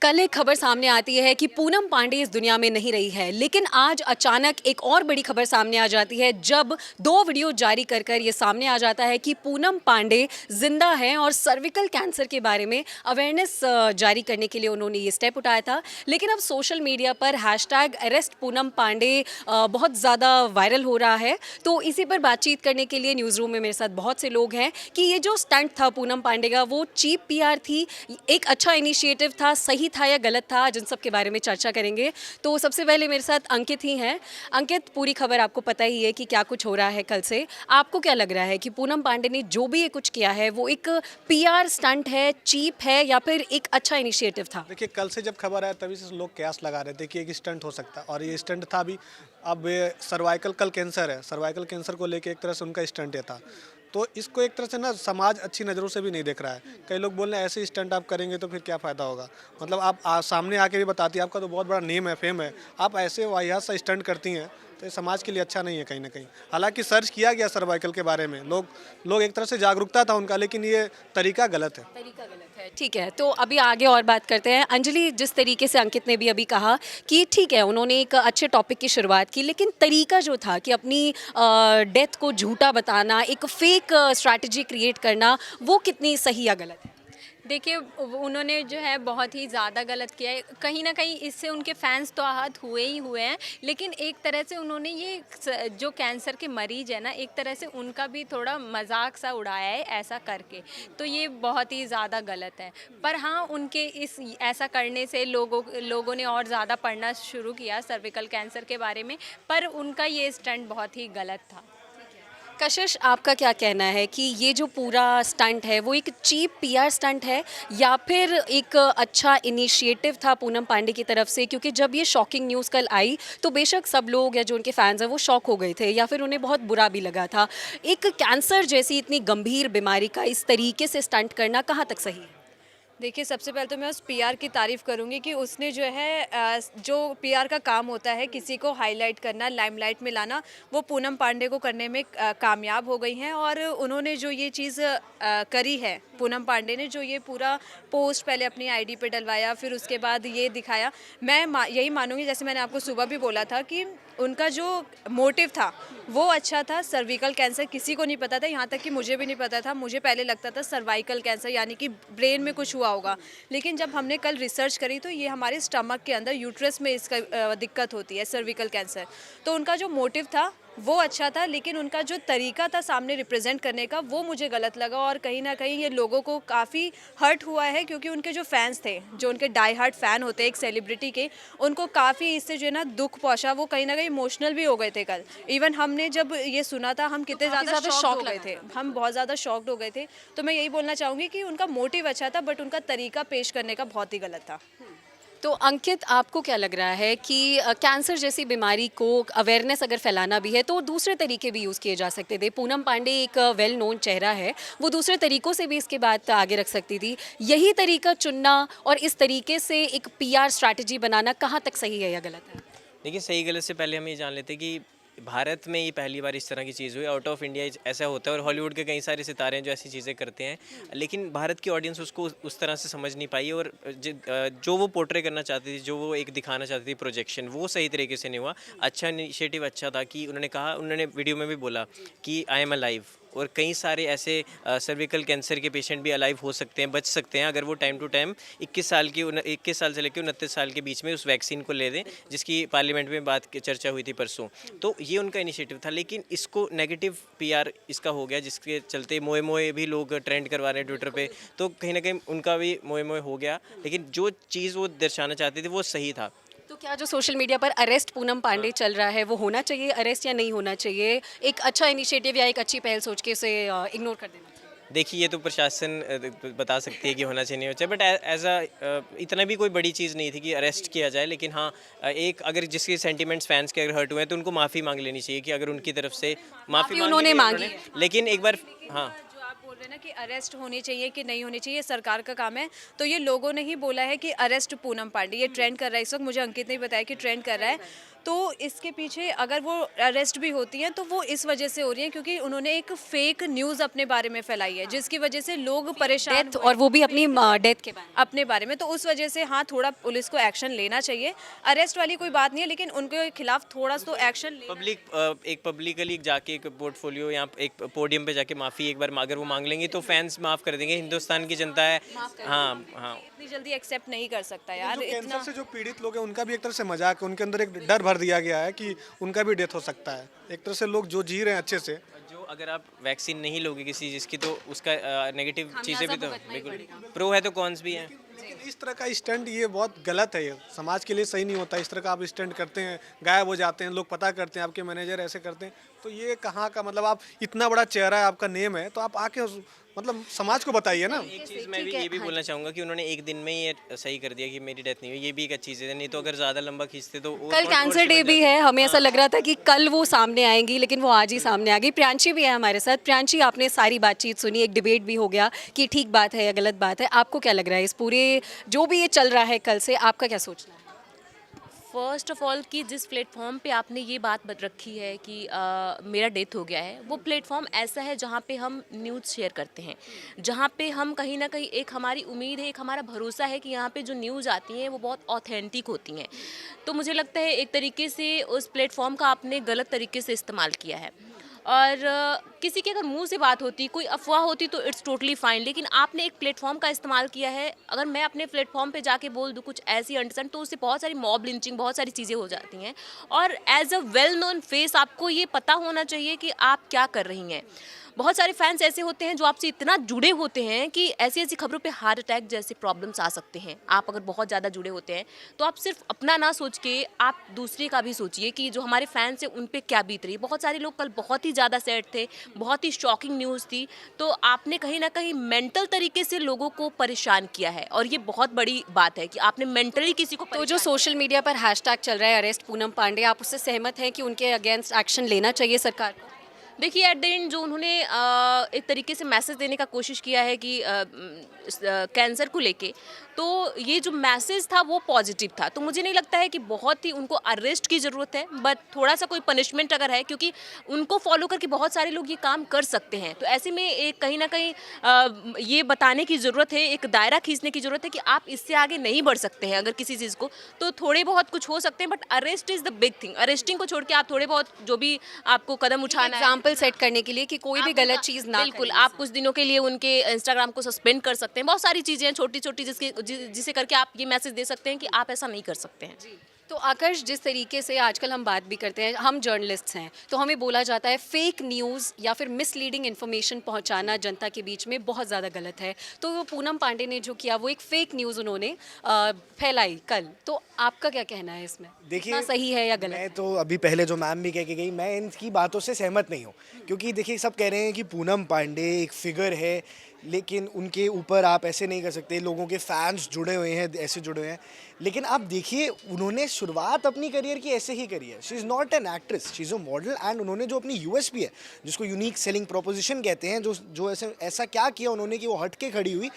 कल एक खबर सामने आती है कि पूनम पांडे इस दुनिया में नहीं रही है, लेकिन आज अचानक एक और बड़ी खबर सामने आ जाती है जब दो वीडियो जारी कर कर ये सामने आ जाता है कि पूनम पांडे जिंदा हैं और सर्विकल कैंसर के बारे में अवेयरनेस जारी करने के लिए उन्होंने ये स्टेप उठाया था। लेकिन अब सोशल मीडिया पर हैशटैग अरेस्ट पूनम पांडे बहुत ज़्यादा वायरल हो रहा है। तो इसी पर बातचीत करने के लिए न्यूज़ रूम में मेरे साथ बहुत से लोग हैं कि ये जो स्टंट था पूनम पांडे का वो चीप पीआर थी, एक अच्छा इनिशिएटिव था, सही था या गलत था, जिन सब के बारे में चर्चा करेंगे। तो सबसे पहले मेरे साथ अंकित ही हैं। अंकित, पूरी खबर आपको पता ही है कि क्या कुछ हो रहा है कल से। आपको क्या लग रहा है कि पूनम पांडे ने जो भी ये कुछ किया है वो एक पीआर स्टंट है, चीप है या फिर एक अच्छा इनिशिएटिव था? देखिए, कल से जब खबर आया तभी से लोग कयास लगा रहे थे कि एक स्टंट हो सकता है और ये स्टंट था भी। अब ये सर्वाइकल कल कैंसर है, सर्वाइकल कैंसर को लेके एक तरह से उनका स्टंट ये था। तो इसको एक तरह से ना समाज अच्छी नज़रों से भी नहीं देख रहा है। कई लोग बोल रहे हैं ऐसे स्टंट आप करेंगे तो फिर क्या फ़ायदा होगा। मतलब आप सामने आके भी बताती है, आपका तो बहुत बड़ा नेम है, फेम है, आप ऐसे वाहियात सा स्टंट करती हैं तो ये समाज के लिए अच्छा नहीं है कहीं ना कहीं। हालांकि सर्च किया गया सर्वाइकल के बारे में, लोग एक तरह से जागरूकता था उनका, लेकिन ये तरीका गलत है। तरीका गलत है, ठीक है। तो अभी आगे और बात करते हैं। अंजलि, जिस तरीके से अंकित ने भी अभी कहा कि ठीक है उन्होंने एक अच्छे टॉपिक की शुरुआत की, लेकिन तरीका जो था कि अपनी डेथ को झूठा बताना, एक फेक स्ट्रैटेजी क्रिएट करना, वो कितनी सही या गलत है? देखिए, उन्होंने जो है बहुत ही ज़्यादा गलत किया है। कहीं ना कहीं इससे उनके फैंस तो आहत हुए ही हुए हैं, लेकिन एक तरह से उन्होंने ये जो कैंसर के मरीज है ना, एक तरह से उनका भी थोड़ा मजाक सा उड़ाया है ऐसा करके। तो ये बहुत ही ज़्यादा गलत है। पर हाँ, उनके इस ऐसा करने से लोगों ने और ज़्यादा पढ़ना शुरू किया सर्विकल कैंसर के बारे में। पर उनका ये स्टंट बहुत ही गलत था। कशिश, आपका क्या कहना है कि ये जो पूरा स्टंट है वो एक चीप पीआर स्टंट है या फिर एक अच्छा इनिशिएटिव था पूनम पांडे की तरफ से? क्योंकि जब ये शॉकिंग न्यूज़ कल आई तो बेशक सब लोग या जो उनके फैंस हैं वो शॉक हो गए थे या फिर उन्हें बहुत बुरा भी लगा था। एक कैंसर जैसी इतनी गंभीर बीमारी का इस तरीके से स्टंट करना कहाँ तक सही है? देखिए, सबसे पहले तो मैं उस पीआर की तारीफ़ करूँगी कि उसने जो है जो पीआर का काम होता है किसी को हाईलाइट करना, लाइमलाइट में लाना, वो पूनम पांडे को करने में कामयाब हो गई हैं। और उन्होंने जो ये चीज़ करी है, पूनम पांडे ने जो ये पूरा पोस्ट पहले अपनी आईडी पे डलवाया, फिर उसके बाद ये दिखाया, मैं यही मानूंगी, जैसे मैंने आपको सुबह भी बोला था कि उनका जो मोटिव था वो अच्छा था। सर्विकल कैंसर किसी को नहीं पता था, यहाँ तक कि मुझे भी नहीं पता था। मुझे पहले लगता था सर्वाइकल कैंसर यानी कि ब्रेन में कुछ हुआ होगा, लेकिन जब हमने कल रिसर्च करी तो ये हमारे स्टमक के अंदर यूट्रस में इसका दिक्कत होती है, सर्विकल कैंसर। तो उनका जो मोटिव था वो अच्छा था, लेकिन उनका जो तरीका था सामने रिप्रेजेंट करने का वो मुझे गलत लगा। और कहीं ना कहीं ये लोगों को काफ़ी हर्ट हुआ है, क्योंकि उनके जो फैंस थे, जो उनके डाई हार्ट फ़ैन होते हैं एक सेलिब्रिटी के, उनको काफ़ी इससे जो है ना दुख पहुंचा। वो कहीं ना कहीं इमोशनल भी हो गए थे कल। इवन हमने जब ये सुना था हम कितने ज़्यादा शॉक हो गए थे, हम बहुत ज़्यादा शॉक्ड हो गए थे। तो मैं यही बोलना चाहूँगी कि उनका मोटिव अच्छा था, बट उनका तरीका पेश करने का बहुत ही गलत था। तो अंकित, आपको क्या लग रहा है कि कैंसर जैसी बीमारी को अवेयरनेस अगर फैलाना भी है तो दूसरे तरीके भी यूज़ किए जा सकते थे? पूनम पांडे एक वेल नोन चेहरा है, वो दूसरे तरीकों से भी इसके बात आगे रख सकती थी। यही तरीका चुनना और इस तरीके से एक पीआर स्ट्रैटेजी बनाना कहाँ तक सही है या गलत है? देखिए, सही गलत से पहले हम ये जान लेते हैं कि भारत में ये पहली बार इस तरह की चीज़ हुई। आउट ऑफ इंडिया ऐसा होता है और हॉलीवुड के कई सारे सितारे हैं जो ऐसी चीज़ें करते हैं, लेकिन भारत की ऑडियंस उसको उस तरह से समझ नहीं पाई। और जो वो पोर्ट्रे करना चाहती थी, जो वो एक दिखाना चाहती थी प्रोजेक्शन, वो सही तरीके से नहीं हुआ। अच्छा इनिशिएटिव अच्छा था कि उन्होंने वीडियो में भी बोला कि आई एम अलाइव, और कई सारे ऐसे सर्विकल कैंसर के पेशेंट भी अलाइव हो सकते हैं, बच सकते हैं, अगर वो टाइम टू टाइम 21 साल से लेकर 29 साल के बीच में उस वैक्सीन को ले दें, जिसकी पार्लियामेंट में चर्चा हुई थी परसों। तो ये उनका इनिशिएटिव था, लेकिन इसको नेगेटिव पीआर इसका हो गया, जिसके चलते मोए मोए भी लोग ट्रेंड करवा रहे हैं ट्विटर पे। तो कहीं ना कहीं उनका भी मोए मोए हो गया, लेकिन जो चीज़ वो दर्शाना चाहते थे वो सही था। तो क्या जो सोशल मीडिया पर अरेस्ट पूनम पांडे चल रहा है वो होना चाहिए अरेस्ट या नहीं होना चाहिए? एक अच्छा इनिशिएटिव या एक अच्छी पहल सोच के उसे इग्नोर कर देना चाहिए? देखिए, ये तो प्रशासन बता सकती है कि होना चाहिए नहीं होना चाहिए, बट एज इतना भी कोई बड़ी चीज़ नहीं थी कि अरेस्ट किया जाए। लेकिन हाँ, एक अगर जिसके सेंटिमेंट्स फैंस के अगर हर्ट हुए हैं तो उनको माफ़ी मांग लेनी चाहिए कि अगर उनकी तरफ से माफ़ी उन्होंने मांगी है। लेकिन एक बार हाँ, जो आप बोल रहे हैं ना कि अरेस्ट होनी चाहिए कि नहीं होनी चाहिए, सरकार का काम है। तो ये लोगों ने ही बोला है कि अरेस्ट पूनम पांडे, ये ट्रेंड कर रहा है इस वक्त, मुझे अंकित ने बताया कि ट्रेंड कर रहा है। तो इसके पीछे अगर वो अरेस्ट भी होती हैं तो वो इस वजह से हो रही है क्योंकि उन्होंने एक फेक न्यूज़ अपने बारे में फैलाई है, जिसकी वजह से लोग परेशान डेथ, और वो भी अपनी डेथ के बाद। अपने बारे में। तो उस वजह से हाँ, थोड़ा पुलिस को एक्शन लेना चाहिए। अरेस्ट वाली कोई बात नहीं है, लेकिन उनके खिलाफ थोड़ा तो एक्शन लेना। एक पब्लिकली जाके एक पोर्टफोलियो या एक पोडियम पे जाके माफ़ी एक बार अगर वो मांग लेंगे तो फैंस माफ़ कर देंगे। हिंदुस्तान की जनता है, हाँ हाँ। इतनी जल्दी एक्सेप्ट नहीं कर सकता यार जो इतना। कैंसर से जो पीड़ित लोग हैं उनका भी एक तरह से मजाक है, उनके अंदर एक डर भर दिया गया है कि उनका भी डेथ हो सकता है। एक तरह से लोग जो जी रहे हैं अच्छे से, जो अगर आप वैक्सीन नहीं लोगे किसी चीज़ की तो उसका नेगेटिव चीज़ें भी तो बिल्कुल प्रो है तो कॉन्स भी हैं। लेकिन इस तरह का स्टंट ये बहुत गलत है, ये समाज के लिए सही नहीं होता। इस तरह का आप स्टंट करते हैं, गायब हो जाते हैं, लोग पता करते हैं, आपके मैनेजर ऐसे करते हैं, तो ये कहाँ का मतलब, आप इतना बड़ा चेहरा है, आपका नेम है, तो आप आके मतलब समाज को बताइए ना। एक चीज़ मैं भी ये भी बोलना चाहूँगा कि उन्होंने एक दिन में ये सही कर दिया कि मेरी डेथ नहीं हुई, ये भी एक अच्छी चीज़ है। नहीं तो अगर ज़्यादा लंबा खींचते तो कल कैंसर डे भी है, हमें ऐसा लग रहा था कि कल वो सामने आएंगी, लेकिन वो आज ही सामने आ गई। प्रियांशी भी है हमारे साथ। प्रियांशी, आपने सारी बातचीत सुनी, एक डिबेट भी हो गया कि ठीक बात है या गलत बात है। आपको क्या लग रहा है इस पूरे जो भी ये चल रहा है कल से, आपका क्या सोचना है? फर्स्ट ऑफ ऑल कि जिस प्लेटफॉर्म पे आपने ये बात रखी है कि मेरा डेथ हो गया है, वो प्लेटफॉर्म ऐसा है जहाँ पे हम न्यूज़ शेयर करते हैं, जहाँ पे हम कहीं ना कहीं एक हमारी उम्मीद है, एक हमारा भरोसा है कि यहाँ पे जो न्यूज़ आती हैं वो बहुत ऑथेंटिक होती हैं। तो मुझे लगता है एक तरीके से उस प्लेटफॉर्म का आपने गलत तरीके से इस्तेमाल किया है। और किसी के अगर मुंह से बात होती, कोई अफवाह होती तो इट्स टोटली फाइन, लेकिन आपने एक प्लेटफॉर्म का इस्तेमाल किया है। अगर मैं अपने प्लेटफॉर्म पे जाके बोल दूँ कुछ ऐसी अंडरस्टैंड, तो उससे बहुत सारी मॉब लिंचिंग, बहुत सारी चीज़ें हो जाती हैं। और as a well known face आपको ये पता होना चाहिए कि आप क्या कर रही हैं। बहुत सारे फैंस ऐसे होते हैं जो आपसे इतना जुड़े होते हैं कि ऐसी ऐसी खबरों पे हार्ट अटैक जैसे प्रॉब्लम्स आ सकते हैं। आप अगर बहुत ज़्यादा जुड़े होते हैं तो आप सिर्फ अपना ना सोच के आप दूसरे का भी सोचिए कि जो हमारे फैंस हैं उन पे क्या बीत रही है। बहुत सारे लोग कल बहुत ही ज़्यादा सैड थे, बहुत ही शॉकिंग न्यूज़ थी, तो आपने कहीं ना कहीं मेंटल तरीके से लोगों को परेशान किया है, और ये बहुत बड़ी बात है कि आपने मेंटली किसी को तो जो सोशल मीडिया पर हैशटैग चल रहा है अरेस्ट पूनम पांडे, आप उससे सहमत हैं कि उनके अगेंस्ट एक्शन लेना चाहिए सरकार को? देखिए, एट द एंड जो उन्होंने एक तरीके से मैसेज देने का कोशिश किया है कि कैंसर को लेके, तो ये जो मैसेज था वो पॉजिटिव था। तो मुझे नहीं लगता है कि बहुत ही उनको अरेस्ट की ज़रूरत है, बट थोड़ा सा कोई पनिशमेंट अगर है, क्योंकि उनको फॉलो करके बहुत सारे लोग ये काम कर सकते हैं। तो ऐसे में एक कहीं ना कहीं ये बताने की ज़रूरत है, एक दायरा खींचने की ज़रूरत है कि आप इससे आगे नहीं बढ़ सकते हैं अगर किसी चीज़ को, तो थोड़े बहुत कुछ हो सकते हैं, but arrest is the big thing. Arresting को छोड़ के आप थोड़े बहुत जो भी आपको कदम उठाना है, एग्जाम्पल सेट करने के लिए कि कोई भी गलत चीज़ ना बिल्कुल, आप कुछ दिनों के लिए उनके इंस्टाग्राम को सस्पेंड कर सकते हैं। बहुत सारी चीज़ें हैं छोटी छोटी जिसे करके आप ये मैसेज दे सकते हैं कि आप ऐसा नहीं कर सकते हैं। तो आकर्ष, जिस तरीके से आजकल हम बात भी करते हैं, हम जर्नलिस्ट्स हैं, तो हमें बोला जाता है फेक न्यूज़ या फिर मिसलीडिंग इन्फॉर्मेशन पहुंचाना जनता के बीच में बहुत ज़्यादा गलत है। तो वो पूनम पांडे ने जो किया वो एक फेक न्यूज़ उन्होंने फैलाई कल, तो आपका क्या कहना है इसमें? देखिए, सही है या गलत? मैं तो अभी पहले जो मैम भी कह के गई, मैं इनकी बातों से सहमत नहीं हूँ, क्योंकि देखिए सब कह रहे हैं कि पूनम पांडे एक फिगर है, लेकिन उनके ऊपर आप ऐसे नहीं कर सकते, लोगों के फैंस जुड़े हुए हैं, ऐसे जुड़े हुए हैं। लेकिन आप देखिए, उन्होंने शुरुआत अपनी करियर की ऐसे ही करी है। She is not an actress, she is a model, and उन्होंने जो अपनी यूएसपी है, जिसको यूनिक सेलिंग प्रोपोजिशन कहते हैं, जो ऐसा क्या किया उन्होंने कि वो हट के खड़ी हुई,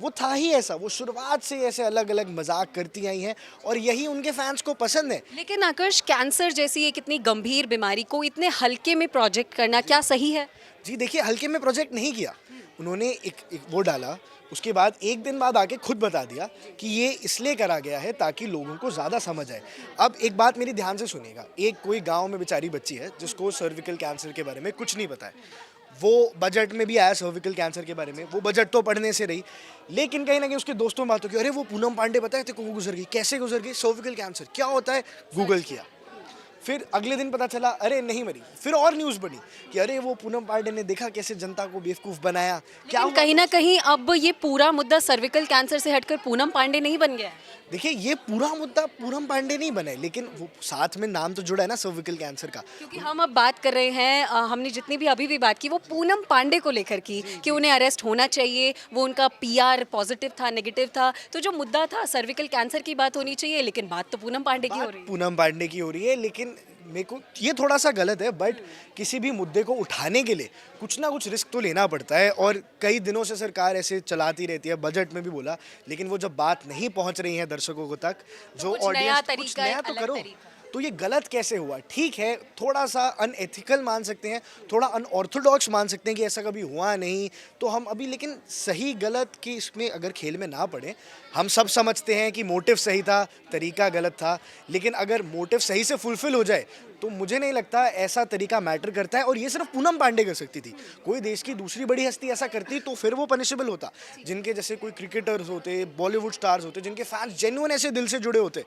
वो था ही ऐसा। वो शुरुआत से ऐसे अलग अलग मजाक करती आई हैं, और यही उनके फैंस को पसंद है। लेकिन आकर्ष, कैंसर जैसी एक इतनी गंभीर बीमारी को इतने हल्के में प्रोजेक्ट करना क्या सही है? जी देखिए, हल्के में प्रोजेक्ट नहीं किया उन्होंने, एक वो डाला, उसके बाद एक दिन बाद आके खुद बता दिया कि ये इसलिए करा गया है ताकि लोगों को ज़्यादा समझ आए। अब एक बात मेरी ध्यान से सुनिएगा, एक कोई गांव में बेचारी बच्ची है जिसको सर्विकल कैंसर के बारे में कुछ नहीं पता है, वो बजट में भी आया सर्विकल कैंसर के बारे में, वो बजट तो पढ़ने से रही, लेकिन कहीं ना कहीं उसके दोस्तों में बात हो कि अरे वो पूनम पांडे बताए थे, वो गुजर गई। कैसे गुजर गई? सर्विकल कैंसर क्या होता है, गूगल किया, फिर अगले दिन पता चला अरे नहीं मरी, फिर और न्यूज़ बनी कि अरे वो पूनम पांडे ने देखा कैसे जनता को बेवकूफ़ बनाया। क्या लेकिन कहीं ना कहीं अब ये पूरा मुद्दा सर्विकल कैंसर से हटकर पूनम पांडे नहीं बन गया है। देखिए, ये पूरा मुद्दा पूनम पांडे नहीं बना है, लेकिन वो साथ में नाम तो जुड़ा है ना सर्विकल कैंसर का। क्योंकि हम अब बात कर रहे हैं, हमने जितनी भी अभी भी बात की वो पूनम पांडे को लेकर की कि उन्हें अरेस्ट होना चाहिए, वो उनका पीआर पॉजिटिव था, नेगेटिव था, तो जो मुद्दा था सर्विकल कैंसर की बात होनी चाहिए, लेकिन बात तो पूनम पांडे की हो रही है। पूनम पांडे की हो रही है, लेकिन मेरे को ये थोड़ा सा गलत है, बट किसी भी मुद्दे को उठाने के लिए कुछ ना कुछ रिस्क तो लेना पड़ता है। और कई दिनों से सरकार ऐसे चलाती रहती है, बजट में भी बोला, लेकिन वो जब बात नहीं पहुंच रही है दर्शकों को तक, जो कुछ नया ऑडियंस, कुछ तरीका, नया एक तो अलग करो। तरीका। तो ये गलत कैसे हुआ? ठीक है, थोड़ा सा अनएथिकल मान सकते हैं, थोड़ा अनऑर्थोडॉक्स मान सकते हैं कि ऐसा कभी हुआ नहीं, तो हम अभी, लेकिन सही गलत की इसमें अगर खेल में ना पड़े। हम सब समझते हैं कि मोटिव सही था, तरीका गलत था, लेकिन अगर मोटिव सही से फुलफिल हो जाए तो मुझे नहीं लगता ऐसा तरीका मैटर करता है। और ये सिर्फ पूनम पांडे कर सकती थी, कोई देश की दूसरी बड़ी हस्ती ऐसा करती तो फिर वो पनिशेबल होता। जिनके जैसे कोई क्रिकेटर्स होते, बॉलीवुड स्टार्स होते, जिनके फैंस जेन्युइन ऐसे दिल से जुड़े होते,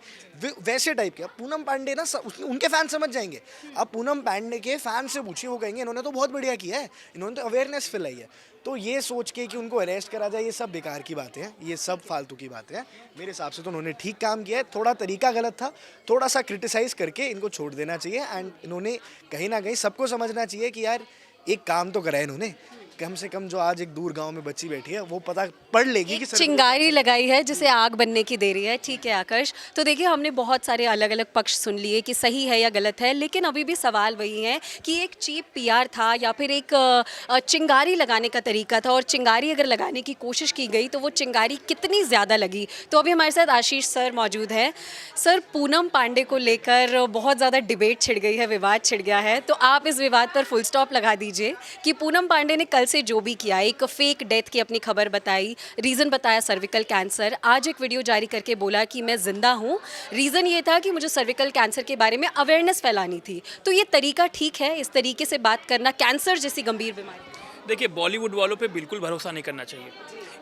वैसे टाइप के। अब पूनम पांडे ना उनके फैन समझ जाएंगे। अब पूनम पांडे के फैन से पूछिए, वो कहेंगे इन्होंने तो बहुत बढ़िया किया है, इन्होंने तो अवेयरनेस फैलाई है। तो ये सोच के कि उनको अरेस्ट करा जाए, ये सब बेकार की बातें हैं, ये सब फालतू की बातें हैं। मेरे हिसाब से तो उन्होंने ठीक काम किया है, थोड़ा तरीका गलत था, थोड़ा सा क्रिटिसाइज करके इनको छोड़ देना चाहिए। एंड इन्होंने कहीं ना कहीं सबको समझना चाहिए कि यार एक काम तो करा है इन्होंने, कम से कम जो आज एक दूर गांव में बच्ची बैठी है वो पता पढ़ लेगी कि चिंगारी लगाई है जिसे आग बनने की देरी है। ठीक है आकर्ष, तो देखिए हमने बहुत सारे अलग अलग पक्ष सुन लिए कि सही है या गलत है, लेकिन अभी भी सवाल वही है कि एक चीप पीआर था या फिर एक चिंगारी लगाने का तरीका था, और चिंगारी अगर लगाने की कोशिश की गई तो वो चिंगारी कितनी ज़्यादा लगी। तो अभी हमारे साथ आशीष सर मौजूद हैं। सर, पूनम पांडे को लेकर बहुत ज़्यादा डिबेट छिड़ गई है, विवाद छिड़ गया है, तो आप इस विवाद पर फुल स्टॉप लगा दीजिए कि पूनम पांडे ने कल से जो भी किया, एक फेक डेथ की अपनी खबर बताई, रीज़न बताया सर्विकल कैंसर, आज एक वीडियो जारी करके बोला कि मैं जिंदा हूँ, रीज़न ये था कि मुझे सर्विकल कैंसर के बारे में अवेयरनेस फैलानी थी। तो ये तरीका ठीक है, इस तरीके से बात करना कैंसर जैसी गंभीर बीमारी? देखिए, बॉलीवुड वालों पे बिल्कुल भरोसा नहीं करना चाहिए।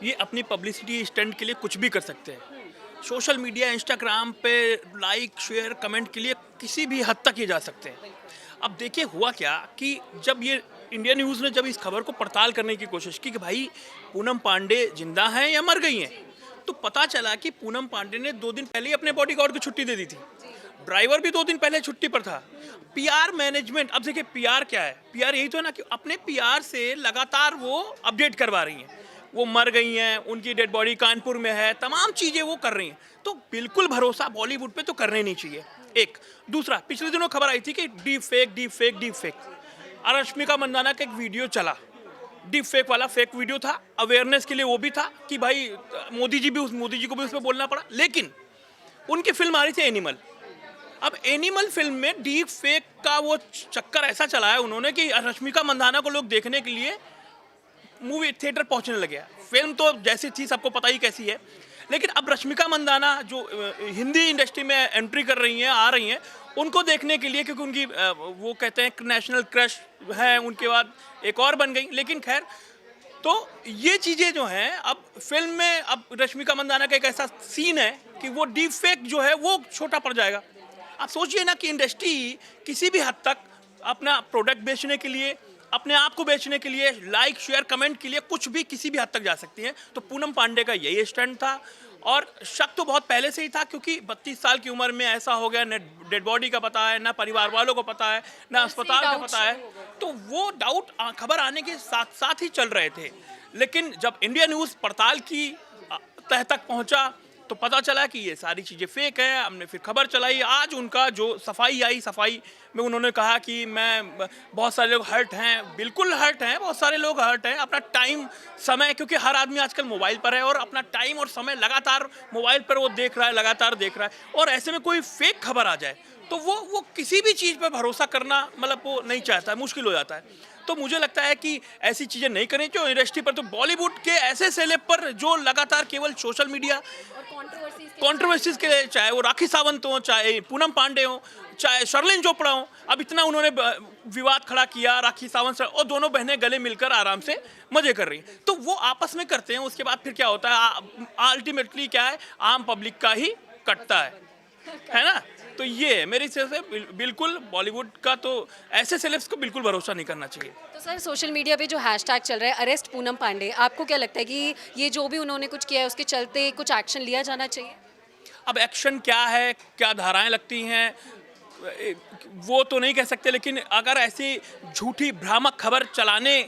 ये अपनी पब्लिसिटी स्टंट के लिए कुछ भी कर सकते हैं। सोशल मीडिया, इंस्टाग्राम पे लाइक, शेयर, कमेंट के लिए किसी भी हद तक ये जा सकते हैं। अब देखिए हुआ क्या कि जब ये इंडिया न्यूज़ ने जब इस खबर को पड़ताल करने की कोशिश की कि भाई पूनम पांडे जिंदा हैं या मर गई हैं, तो पता चला कि पूनम पांडे ने 2 दिन पहले ही अपने बॉडीगार्ड को छुट्टी दे दी थी। ड्राइवर भी 2 दिन पहले छुट्टी पर था। पीआर मैनेजमेंट, अब देखिए पीआर क्या है? पीआर यही तो है ना कि अपने पीआर से लगातार वो अपडेट करवा रही हैं। वो मर गई हैं, उनकी डेड बॉडी कानपुर में है, तमाम चीज़ें वो कर रही हैं। तो बिल्कुल भरोसा बॉलीवुड पे तो करने नहीं चाहिए। एक दूसरा, पिछले दिनों खबर आई थी कि डीप फेक रश्मिका मंदाना का एक वीडियो चला, डीप फेक वाला फेक वीडियो था। अवेयरनेस के लिए वो भी था कि भाई मोदी जी को भी उस पर बोलना पड़ा। लेकिन उनकी फिल्म आ रही थी एनिमल। अब एनिमल फिल्म में डीप फेक का वो चक्कर ऐसा चलाया उन्होंने कि रश्मिका मंदाना को लोग देखने के लिए मूवी थिएटर पहुंचने लगे। फिल्म तो जैसी थी सबको पता ही कैसी है, लेकिन अब रश्मिका मंदाना जो हिंदी इंडस्ट्री में एंट्री कर रही हैं, आ रही हैं, उनको देखने के लिए, क्योंकि उनकी वो कहते हैं नेशनल क्रश है, उनके बाद एक और बन गई। लेकिन खैर, तो ये चीज़ें जो हैं, अब फिल्म में अब रश्मिका मंदाना का एक ऐसा सीन है कि वो डीप फेक जो है वो छोटा पड़ जाएगा। आप सोचिए ना कि इंडस्ट्री किसी भी हद तक अपना प्रोडक्ट बेचने के लिए, अपने आप को बेचने के लिए, लाइक, शेयर, कमेंट के लिए कुछ भी किसी भी हद तक जा सकती हैं। तो पूनम पांडे का यही स्टंट था, और शक तो बहुत पहले से ही था, क्योंकि 32 साल की उम्र में ऐसा हो गया, न डेड बॉडी का पता है, ना परिवार वालों को पता है, ना अस्पताल का पता है। तो वो डाउट खबर आने के साथ साथ ही चल रहे थे। लेकिन जब इंडिया न्यूज़ पड़ताल की तह तक पहुंचा तो पता चला कि ये सारी चीज़ें फेक हैं। हमने फिर खबर चलाई। आज उनका जो सफाई आई, सफाई में उन्होंने कहा कि मैं, बहुत सारे लोग हर्ट हैं, बिल्कुल हर्ट हैं, बहुत सारे लोग हर्ट हैं। अपना टाइम, समय, क्योंकि हर आदमी आजकल मोबाइल पर है और अपना टाइम और समय लगातार मोबाइल पर वो देख रहा है, लगातार देख रहा है, और ऐसे में कोई फेक खबर आ जाए तो वो किसी भी चीज़ पर भरोसा करना, मतलब वो नहीं चाहता है, मुश्किल हो जाता है। तो मुझे लगता है कि ऐसी चीज़ें नहीं करनी चाहिए इंडस्ट्री पर। तो बॉलीवुड के ऐसे सेलेब पर जो लगातार केवल सोशल मीडिया कंट्रोवर्सीज के लिए, चाहे वो राखी सावंत हो, चाहे पूनम पांडे हो, चाहे शर्लिन चोपड़ा हो, अब इतना उन्होंने विवाद खड़ा किया राखी सावंत से, और दोनों बहनें गले मिलकर आराम से मजे कर रही हैं। तो वो आपस में करते हैं, उसके बाद फिर क्या होता है, अल्टीमेटली क्या है, आम पब्लिक का ही कटता है ना। तो ये मेरी हिसाब से बिल्कुल बॉलीवुड का तो ऐसे सेलेब्स को बिल्कुल भरोसा नहीं करना चाहिए। तो सर, सोशल मीडिया पे जो हैशटैग चल रहा है अरेस्ट पूनम पांडे, आपको क्या लगता है कि ये जो भी उन्होंने कुछ किया है उसके चलते कुछ एक्शन लिया जाना चाहिए? अब एक्शन क्या है, क्या धाराएं लगती हैं, वो तो नहीं कह सकते, लेकिन अगर ऐसी झूठी भ्रामक खबर चलाने,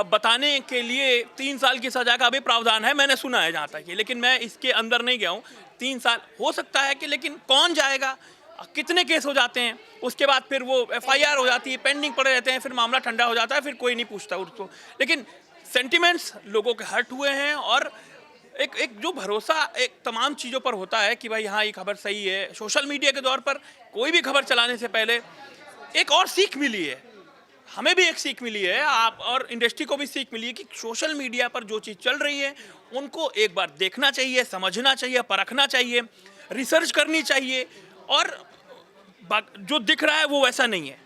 बताने के लिए 3 साल की सजा का भी प्रावधान है, मैंने सुना है जहाँ तक कि, लेकिन मैं इसके अंदर नहीं गया हूँ। 3 साल हो सकता है कि, लेकिन कौन जाएगा? कितने केस हो जाते हैं, उसके बाद फिर वो FIR हो जाती है, पेंडिंग पड़े रहते हैं, फिर मामला ठंडा हो जाता है, फिर कोई नहीं पूछता उसको। लेकिन सेंटिमेंट्स लोगों के हर्ट हुए हैं और एक जो भरोसा एक तमाम चीज़ों पर होता है कि भाई हाँ ये खबर सही है। सोशल मीडिया के दौर पर कोई भी खबर चलाने से पहले एक और सीख मिली है, हमें भी एक सीख मिली है, आप और इंडस्ट्री को भी सीख मिली है कि सोशल मीडिया पर जो चीज़ चल रही है उनको एक बार देखना चाहिए, समझना चाहिए, परखना चाहिए, रिसर्च करनी चाहिए और जो दिख रहा है वो वैसा नहीं है,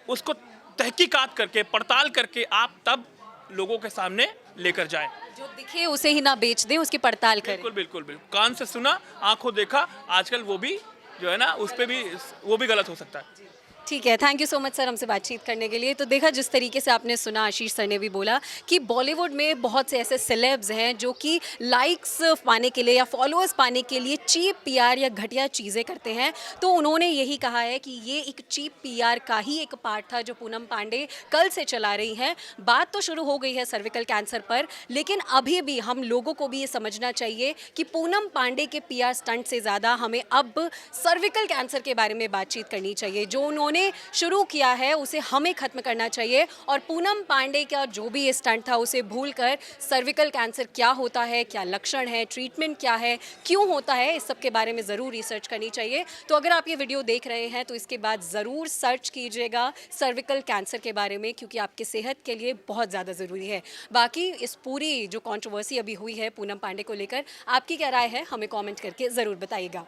उसको तहकीकात करके पड़ताल करके आप तब लोगों के सामने लेकर जाएं। जो दिखे उसे ही ना बेच दें, उसकी पड़ताल करें। बिल्कुल बिल्कुल बिल्कुल, कान से सुना आंखों देखा, आजकल वो भी जो है ना उस पे भी वो भी गलत हो सकता है। ठीक है, thank you so much sir हमसे बातचीत करने के लिए। तो देखा जिस तरीके से आपने सुना, आशीष सर ने भी बोला कि बॉलीवुड में बहुत से ऐसे सेलेब्स हैं जो कि लाइक्स पाने के लिए या फॉलोअर्स पाने के लिए चीप पीआर या घटिया चीज़ें करते हैं। तो उन्होंने यही कहा है कि ये एक चीप पीआर का ही एक पार्ट था जो पूनम पांडे कल से चला रही हैं। बात तो शुरू हो गई है सर्विकल कैंसर पर, लेकिन अभी भी हम लोगों को भी ये समझना चाहिए कि पूनम पांडे के पीआर स्टंट से ज़्यादा हमें अब सर्विकल कैंसर के बारे में बातचीत करनी चाहिए। जो उन्होंने शुरू किया है उसे हमें खत्म करना चाहिए और पूनम पांडे का जो भी ये स्टंट था उसे भूलकर सर्विकल कैंसर क्या होता है, क्या लक्षण है, ट्रीटमेंट क्या है, क्यों होता है, इस सब के बारे में ज़रूर रिसर्च करनी चाहिए। तो अगर आप ये वीडियो देख रहे हैं तो इसके बाद ज़रूर सर्च कीजिएगा सर्विकल कैंसर के बारे में, क्योंकि आपकी सेहत के लिए बहुत ज़्यादा ज़रूरी है। बाकी इस पूरी जो कंट्रोवर्सी अभी हुई है पूनम पांडे को लेकर, आपकी क्या राय है हमें कॉमेंट करके ज़रूर बताइएगा।